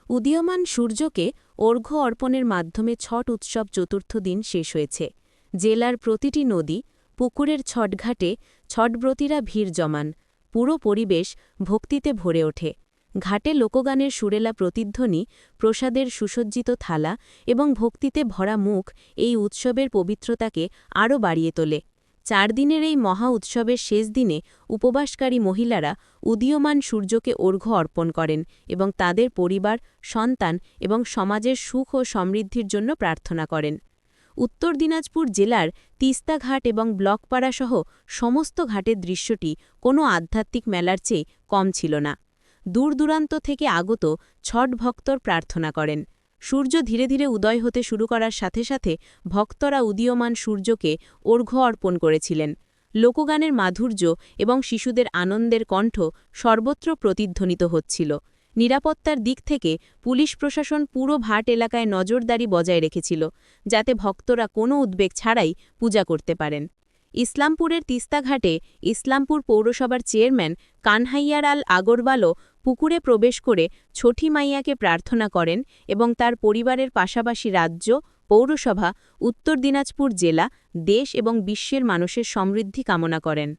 উদীয়মান সূর্যকে অর্ঘ্য অর্পণের মাধ্যমে ছট উৎসব চতুর্থ দিন শেষ হয়েছে। জেলার প্রতিটি নদী, পুকুরের ছটঘাটে ছটব্রতীরা ভিড় জমান। পুরো পরিবেশ ভক্তিতে ভরে ওঠে। ঘাটে লোকগানের সুরেলা প্রতিধ্বনি, প্রসাদের সুসজ্জিত থালা এবং ভক্তিতে ভরা মুখ এই উৎসবের পবিত্রতাকে আরও বাড়িয়ে তোলে। 4 দিনের এই মহা উৎসবের শেষ দিনে উপবাসকারী মহিলারা উদীয়মান সূর্যকে অর্ঘ্য অর্পণ করেন এবং তাদের পরিবার, সন্তান এবং সমাজের সুখ ও সমৃদ্ধির জন্য প্রার্থনা করেন। উত্তর দিনাজপুর জেলার তিস্তা ঘাট এবং ব্লকপাড়া সহ সমস্ত ঘাটের দৃশ্যটি কোনো আধ্যাত্মিক মেলার চেয়ে কম ছিল না। দূর দূরান্ত থেকে আগত ছট ভক্তর প্রার্থনা করেন। সূর্য ধীরে ধীরে উদয় হতে শুরু করার সাথে সাথে ভক্তরা উদীয়মান সূর্যকে অর্ঘ্য অর্পণ করেছিলেন। লোকগানের মাধুর্য এবং শিশুদের আনন্দের কণ্ঠ সর্বত্র প্রতিধ্বনিত হচ্ছিল। নিরাপত্তার দিক থেকে পুলিশ প্রশাসন পুরো ভাট এলাকায় নজরদারি বজায় রেখেছিল, যাতে ভক্তরা কোনো উদ্বেগ ছাড়াই পূজা করতে পারেন। ইসলামপুরের তিস্তাঘাটে ইসলামপুর পৌরসভার চেয়ারম্যান কানহাইয়ার আল আগরওয়ালও পুকুরে প্রবেশ করে ছঠি মাইয়াকে প্রার্থনা করেন এবং তার পরিবারের পাশাপাশি রাজ্য, পৌরসভা, উত্তর দিনাজপুর জেলা, দেশ এবং বিশ্বের মানুষের সমৃদ্ধি কামনা করেন।